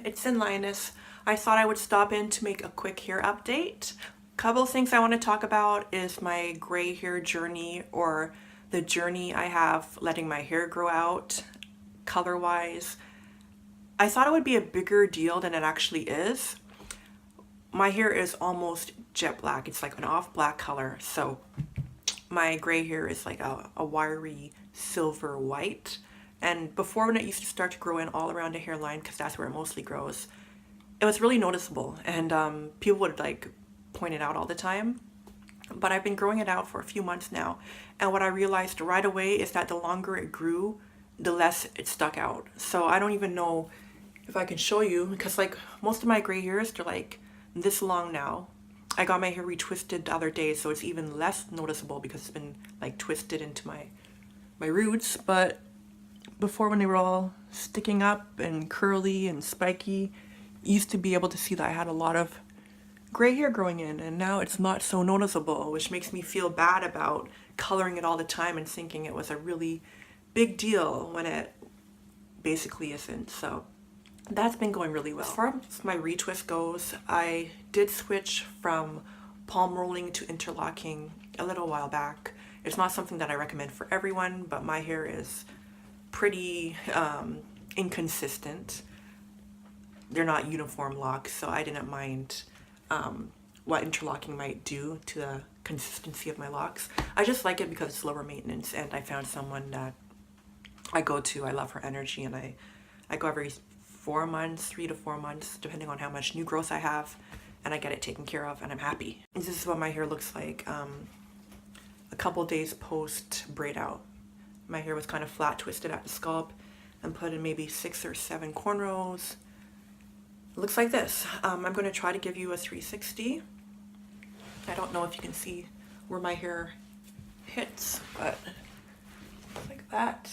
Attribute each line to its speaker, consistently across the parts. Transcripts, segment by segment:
Speaker 1: it's in Linus. I thought I would stop in to make a quick hair update. Couple of things I want to talk about is my gray hair journey, or the journey I have letting my hair grow out color wise. I thought it would be a bigger deal than it actually is. My hair is almost jet black. It's like an off black color. So my gray hair is like a wiry silver white. And before, when it used to start to grow in all around the hairline, because that's where it mostly grows, it was really noticeable, and people would like point it out all the time. But I've been growing it out for a few months now, and what I realized right away is that the longer it grew, the less it stuck out. So I don't even know if I can show you, because like most of my gray hairs, they're like this long now. I got my hair retwisted the other day, so it's even less noticeable because it's been like twisted into my roots. But before, when they were all sticking up and curly and spiky, you used to be able to see that I had a lot of gray hair growing in, and now it's not so noticeable, which makes me feel bad about coloring it all the time and thinking it was a really big deal when it basically isn't. So that's been going really well. As far as my retwist goes, I did switch from palm rolling to interlocking a little while back. It's not something that I recommend for everyone, but my hair is pretty inconsistent. They're not uniform locks, so I didn't mind what interlocking might do to the consistency of my locks. I just like it because it's lower maintenance, and I found someone that I go to. I love her energy, and I go every 4 months, 3 to 4 months, depending on how much new growth I have, and I get it taken care of, and I'm happy. This is what my hair looks like a couple days post braid out. My hair was kind of flat twisted at the scalp and put in maybe 6 or 7 cornrows. It looks like this. I'm going to try to give you a 360. I don't know if you can see where my hair hits, but like that.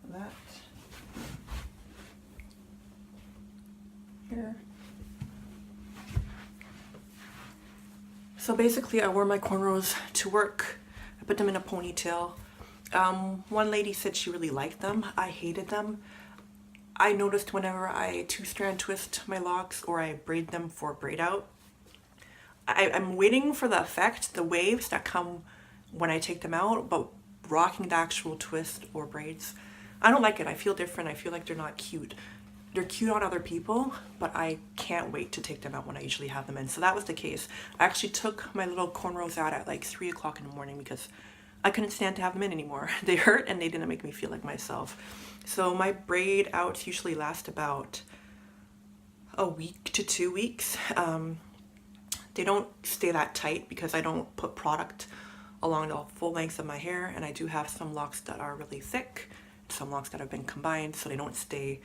Speaker 1: That. Here. So basically, I wore my cornrows to work. I put them in a ponytail. One lady said she really liked them. I hated them. I noticed whenever I two-strand twist my locks or I braid them for braid out, I'm waiting for the effect, the waves that come when I take them out, but rocking the actual twist or braids, I don't like it. I feel different. I feel like they're not cute. They're cute on other people, but I can't wait to take them out when I usually have them in. So that was the case. I actually took my little cornrows out at like 3 o'clock in the morning because I couldn't stand to have them in anymore. They hurt and they didn't make me feel like myself. So my braid outs usually last about a week to 2 weeks. They don't stay that tight because I don't put product along the full length of my hair, and I do have some locks that are really thick, some locks that have been combined, so they don't stay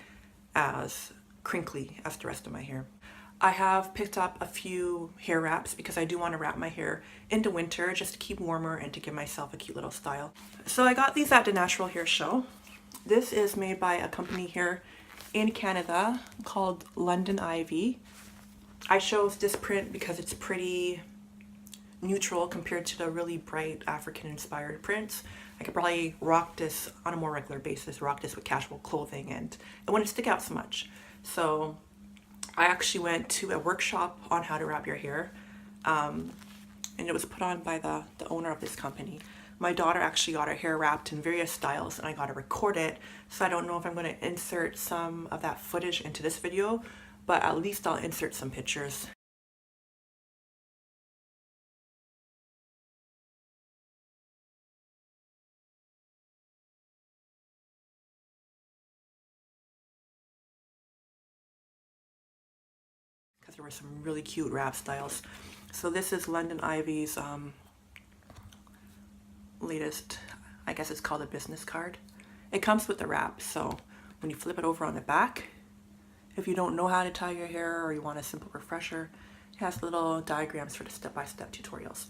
Speaker 1: as crinkly as the rest of my hair. I have picked up a few hair wraps because I do want to wrap my hair into winter just to keep warmer and to give myself a cute little style. So I got these at the Natural Hair Show. This is made by a company here in Canada called London Ivy. I chose this print because it's pretty neutral compared to the really bright African inspired prints. I could probably rock this on a more regular basis, rock this with casual clothing, and it wouldn't stick out so much. So I actually went to a workshop on how to wrap your hair, and it was put on by the owner of this company. My daughter actually got her hair wrapped in various styles, and I got to record it, so I don't know if I'm going to insert some of that footage into this video, but at least I'll insert some pictures. Because there were some really cute wrap styles. So this is London Ivy's latest, I guess it's called a business card. It comes with the wrap, so when you flip it over on the back, if you don't know how to tie your hair or you want a simple refresher, it has little diagrams for the step-by-step tutorials.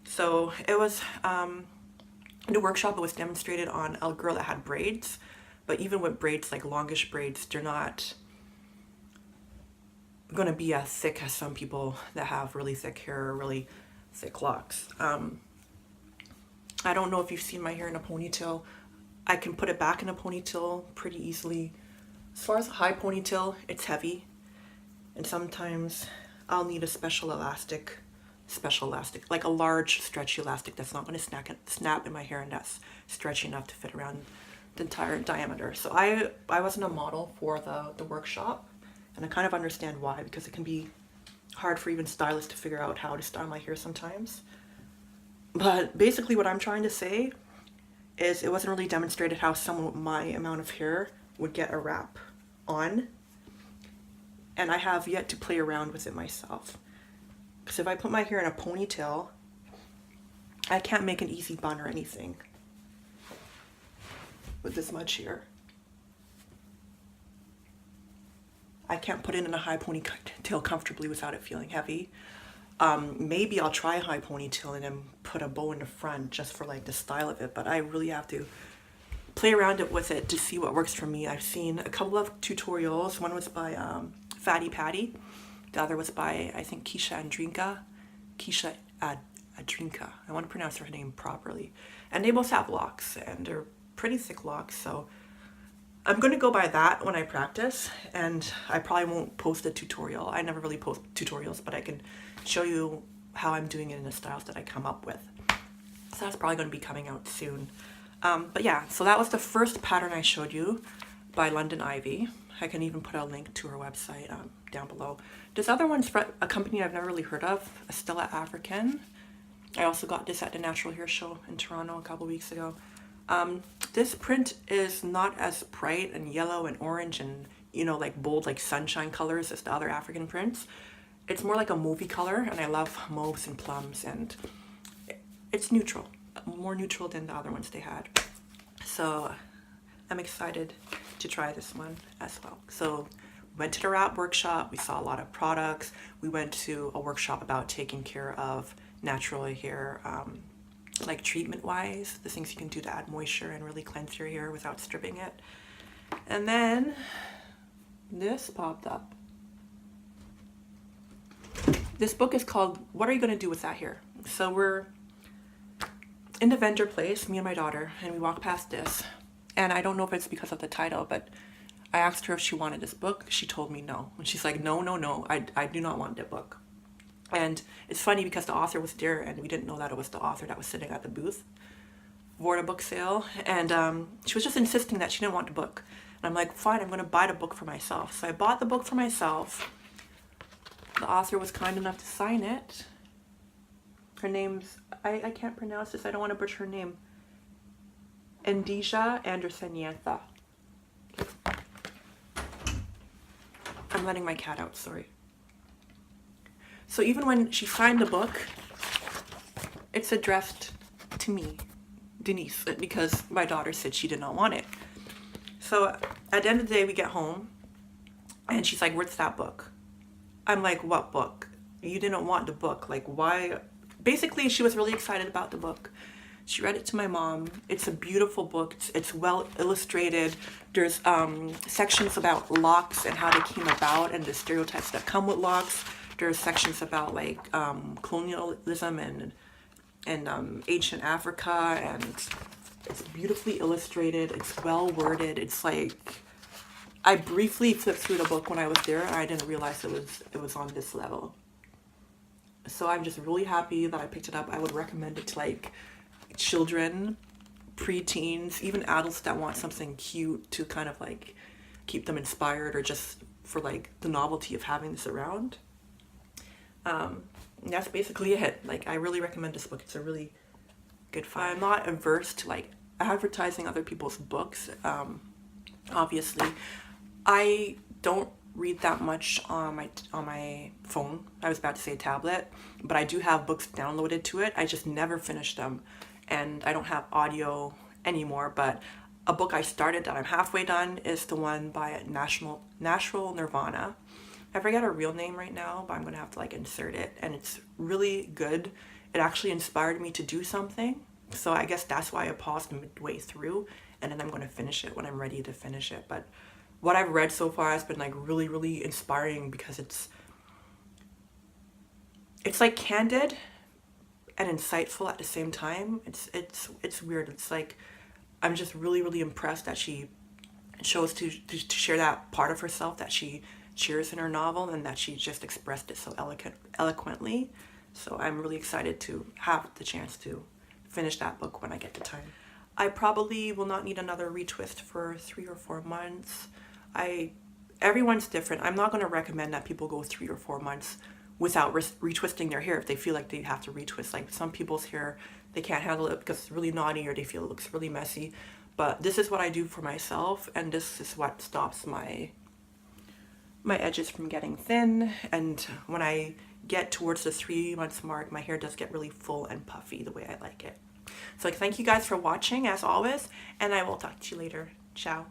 Speaker 1: So it was, the workshop, it was demonstrated on a girl that had braids, but even with braids, like longish braids, they're not gonna be as thick as some people that have really thick hair or really thick locks. I don't know if you've seen my hair in a ponytail. I can put it back in a ponytail pretty easily. As far as a high ponytail, it's heavy, and sometimes I'll need a special elastic, like a large stretchy elastic that's not going to snap in my hair and that's stretchy enough to fit around the entire diameter. So I wasn't a model for the workshop, and I kind of understand why, because it can be hard for even stylists to figure out how to style my hair sometimes. But basically what I'm trying to say is it wasn't really demonstrated how someone with my amount of hair would get a wrap on, and I have yet to play around with it myself. Because if I put my hair in a ponytail, I can't make an easy bun or anything with this much hair. I can't put it in a high ponytail comfortably without it feeling heavy. Maybe I'll try a high ponytail and then put a bow in the front just for like the style of it, but I really have to play around with it to see what works for me. I've seen a couple of tutorials. One was by Fatty Patty. The other was by, I think, Keisha Adrinka. I want to pronounce her name properly. And they both have locks, and they're pretty thick locks, so I'm going to go by that when I practice, and I probably won't post a tutorial. I never really post tutorials, but I can show you how I'm doing it in the styles that I come up with. So that's probably going to be coming out soon. But yeah, so that was the first pattern I showed you by London Ivy. I can even put a link to her website down below. This other one's for a company I've never really heard of, Stella African. I also got this at the Natural Hair Show in Toronto a couple weeks ago. This print is not as bright and yellow and orange and, you know, like bold, like sunshine colors as the other African prints. It's more like a mauvey color, and I love mauves and plums, and it's neutral, more neutral than the other ones they had. So I'm excited to try this one as well. So we went to the wrap workshop, we saw a lot of products. We went to a workshop about taking care of natural hair, like treatment wise, the things you can do to add moisture and really cleanse your hair without stripping it. And then this popped up. This book is called What Are You Gonna Do With That Hair? So we're in the vendor place, me and my daughter, and we walk past this. And I don't know if it's because of the title, but I asked her if she wanted this book. She told me no. And she's like, no, I do not want that book. And it's funny because the author was there and we didn't know that it was the author that was sitting at the booth for the book sale. And she was just insisting that she didn't want the book. And I'm like, fine, I'm going to buy the book for myself. So I bought the book for myself. The author was kind enough to sign it. Her name's, I can't pronounce this. I don't want to butcher her name. Ndija Anderson-Yantha. I'm letting my cat out, sorry. So even when she signed the book, it's addressed to me, Denise, because my daughter said she did not want it. So at the end of the day, we get home and she's like, where's that book? I'm like, what book? You didn't want the book. Like, why? Basically, she was really excited about the book. She read it to my mom. It's a beautiful book. It's well illustrated. There's sections about locks and how they came about and the stereotypes that come with locks. There's sections about like colonialism and ancient Africa, and it's beautifully illustrated. It's well worded. It's like, I briefly flipped through the book when I was there, and I didn't realize it was on this level. So I'm just really happy that I picked it up. I would recommend it to like children, preteens, even adults that want something cute to kind of like keep them inspired, or just for like the novelty of having this around. That's basically it. Like, I really recommend this book. It's a really good find. I'm not averse to like advertising other people's books. Obviously, I don't read that much on my phone. I was about to say tablet, but I do have books downloaded to it. I just never finish them, and I don't have audio anymore. But a book I started that I'm halfway done is the one by Natural Nirvana. I forget her real name right now, but I'm gonna have to like insert it, and it's really good. It actually inspired me to do something, so I guess that's why I paused midway through, and then I'm gonna finish it when I'm ready to finish it. But what I've read so far has been like really inspiring, because it's like candid and insightful at the same time. It's weird. It's like I'm just really, really impressed that she chose to share that part of herself that she shares in her novel, and that she just expressed it so eloquently. So I'm really excited to have the chance to finish that book when I get the time. I probably will not need another retwist for 3 or 4 months. Everyone's different. I'm not going to recommend that people go 3 or 4 months without retwisting their hair if they feel like they have to retwist. Like some people's hair, they can't handle it because it's really knotty, or they feel it looks really messy. But this is what I do for myself, and this is what stops my edges from getting thin. And when I get towards the 3 months mark, my hair does get really full and puffy the way I like it. So thank you guys for watching as always, and I will talk to you later. Ciao.